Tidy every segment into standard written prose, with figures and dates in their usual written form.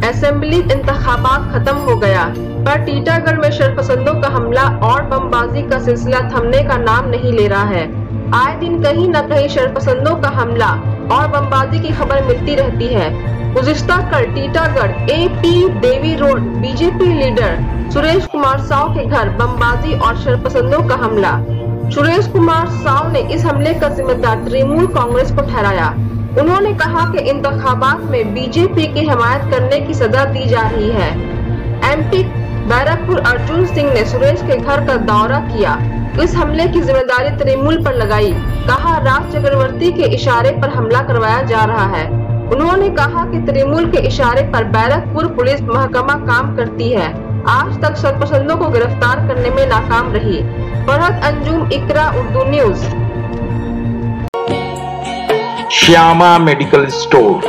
Assembly इंतखाबात खत्म हो गया, पर टीटागढ़ में शरपसंदों का हमला और बमबाजी का सिलसिला थमने का नाम नहीं ले रहा है। आए दिन कहीं न कहीं शरपसंदों का हमला और बमबाजी की खबर मिलती रहती है। गुज़िश्ता कल Titagarh AP Devi road BJP leader Suresh Kumar Shaw के घर बमबाजी और शरपसंदों का हमला। सुरेश कुमार साव ने इस हमले का जिम्मेदार तृणमूल कांग्रेस को ठहराया। उन्होंने कहा कि इंतखाबात में बीजेपी की हिमायत करने की सजा दी जा रही है। MP बैरकपुर अर्जुन सिंह ने सुरेश के घर का दौरा किया। इस हमले की जिम्मेदारी तृणमूल पर लगाई। कहा राज चक्रवर्ती के इशारे पर हमला करवाया जा रहा है। उन्होंने कहा कि तृणमूल के इशारे पर बैरकपुर पुलिस महकमा काम करती है। आज तक शरपसंदों को गिरफ्तार करने में नाकाम रही। Farhat Anjum, Iqra Urdu news. Shyama Medical Store.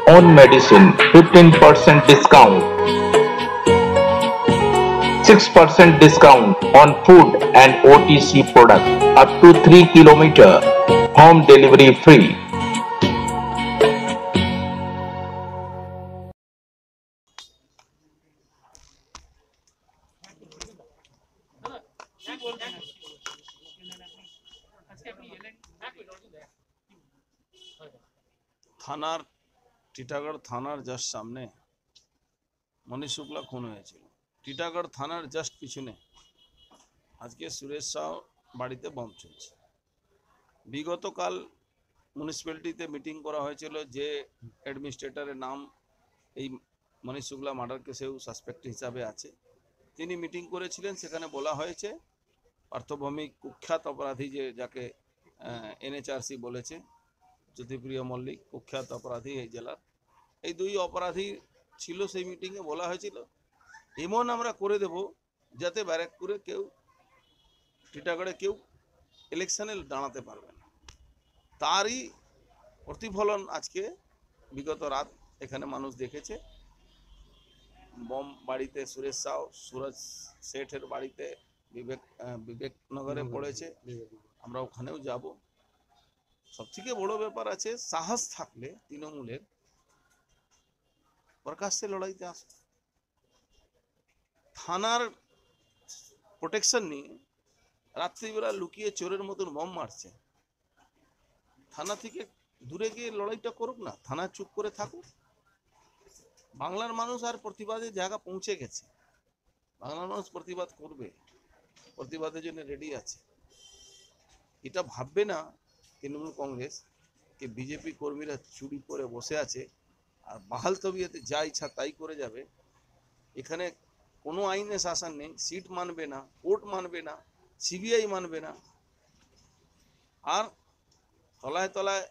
On medicine 15% discount. 6% discount on food and OTC products up to 3 km. Home delivery free. থানার টিটাগড় থানার জাস্ট সামনে মনীষ শুক্লা খুন হয়েছিল। টিটাগড় থানার জাস্ট পিছনে আজকে সুরেশ সাউ বাড়িতে বম চলছে। বিগতকাল মিউনিসিপ্যালিটিতে মিটিং করা হয়েছিল, যে অ্যাডমিনিস্ট্রেটরের নাম এই মনীষ শুক্লা মার্ডার কেসেও সাসপেক্ট হিসাবে আছে, তিনি মিটিং করেছিলেন। সেখানে বলা হয়েছে পার্থভৌমিক কুখ্যাত অপরাধী, যে যাকে NHRC বলেছে, জ্যোতিপ্রিয় মল্লিক কুখ্যাত অপরাধী এই জেলার, এই দুই অপরাধী ছিল। সেই মিটিংয়ে বলা হয়েছিল এমন আমরা করে দেব যাতে ব্যারাকপুরে কেউ, টিটাগড়ে কেউ ইলেকশনে দাঁড়াতে পারবে না। তারই প্রতিফলন আজকে বিগত রাত এখানে মানুষ দেখেছে। বম বাড়িতে সুরেশ সাউ, সুরজ শেঠের বাড়িতে বিবেকনগরে পড়েছে। আমরা ওখানেও যাব। সবথেকে বড় ব্যাপার আছে, সাহস থাকলে তৃণমূলের প্রকাশ্যে লড়াইতে আসে। থানার প্রোটেকশন নিয়ে রাত্রিবেলা লুকিয়ে চোরের মতন বম মারছে। থানা থেকে দূরে গিয়ে লড়াইটা করুক না, থানা চুপ করে থাকুক। বাংলার মানুষ আর প্রতিবাদের জায়গা পৌঁছে গেছে। বাংলার মানুষ প্রতিবাদ করবে, প্রতিবাদের জন্য রেডি আছে। এটা ভাববে না তৃণমূল কংগ্রেস কে বিজেপি কর্মীরা চুরি করে বসে আছে আর বাহাল তবিয়তে যা ইচ্ছা তাই করে যাবে। এখানে কোনো আইনে শাসন নেই, সিট মানবে না, কোর্ট মানবে না, CBI মানবে না, আর তলায় তলায়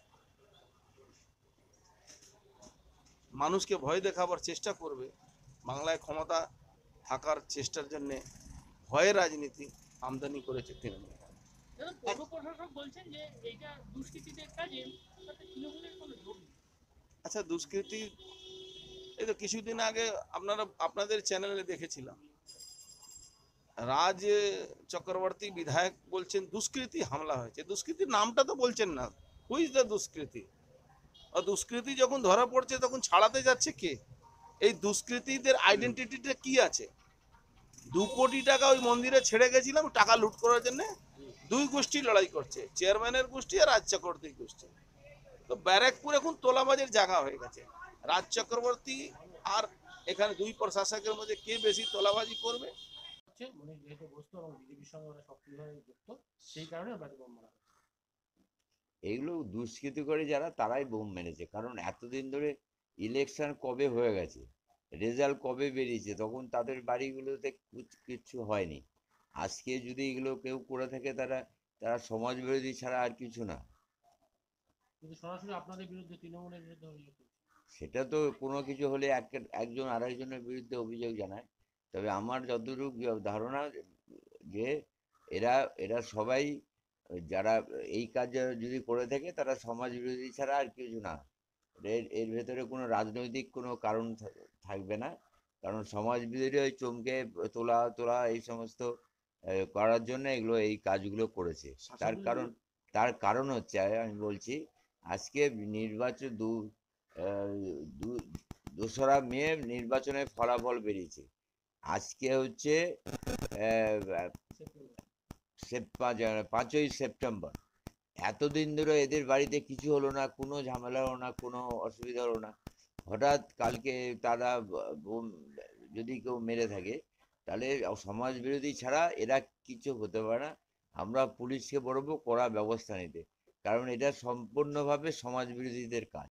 মানুষকে ভয় দেখাবার চেষ্টা করবে। বাংলায় ক্ষমতা থাকার চেষ্টার জন্য ভয়ের রাজনীতি আমদানি করেছে তৃণমূল। আচ্ছা, দুষ্কৃতি এই তো কিছুদিন আগে আপনাদের চ্যানেলে দেখেছিলাম, রাজ চক্রবর্তী বিধায়ক বলছেন দুষ্কৃতি হামলা হয়েছে। দুষ্কৃতির নামটা তো বলছেন না, হুই ইজ দ্য দুষ্কৃতি। আর দুষ্কৃতি যখন ধরা পড়ছে তখন ছাড়াতে যাচ্ছে কে? এই দুষ্কৃতীদের আইডেন্টিটিটা কি আছে? 2 কোটি টাকা ওই মন্দিরে ছেড়ে গেছিলাম টাকা লুট করার জন্য। দুই গোষ্ঠী লড়াই করছে, চেয়ারম্যানের গোষ্ঠী আর রাজ চক্রবর্তীর গোষ্ঠী। তো ব্যারাকপুর এখন তোলাবাজের জায়গা হয়ে গেছে। রাজ চক্রবর্তী আর এখানে দুই প্রশাসকের মধ্যে কে বেশি তোলাবাজি করবে। এইগুলো দুষ্কৃতি করে যারা, তারাই বোম মেরেছে। কারণ এতদিন ধরে ইলেকশন কবে হয়ে গেছে, রেজাল্ট কবে বেরিয়েছে, তখন তাদের বাড়িগুলোতে কিচ্ছু হয়নি। আজকে যদি এগুলো কেউ করে থাকে তারা সমাজ বিরোধী ছাড়া আর কিছু না। সরাসরি আপনাদের বিরুদ্ধে, তৃণমূলের বিরুদ্ধে অভিযোগ, সেটা তো কোনো কিছু হলে একজন আরেকজনের বিরুদ্ধে অভিযোগ জানায়। তবে আমার যতটুকু ধারণা যে এরা সবাই যারা এই কাজ যদি করে থাকে তারা সমাজ বিরোধী ছাড়া আর কিছু না। এর ভেতরে কোনো রাজনৈতিক কোনো কারণ থাকবে না। কারণ সমাজ বিরোধী ওই চমকে তোলা এই সমস্ত করার জন্য এই কাজগুলো করেছে। তার কারণ হচ্ছে, আমি বলছি, আজকে নির্বাচন 2রা মে নির্বাচনের ফলাফল বেরিয়েছে। আজকে হচ্ছে 5ই সেপ্টেম্বর। এতদিন ধরে এদের বাড়িতে কিছু হলো না, কোনো ঝামেলা হলো না, কোনো অসুবিধা হলো না। হঠাৎ কালকে তারা যদি কেউ মেরে থাকে তাহলে সমাজ বিরোধী ছাড়া এরা কিছু হতে পারে না। আমরা পুলিশকে বলবো কড়া ব্যবস্থা নিতে, কারণ এটা সম্পূর্ণভাবে সমাজ বিরোধীদের কাজ।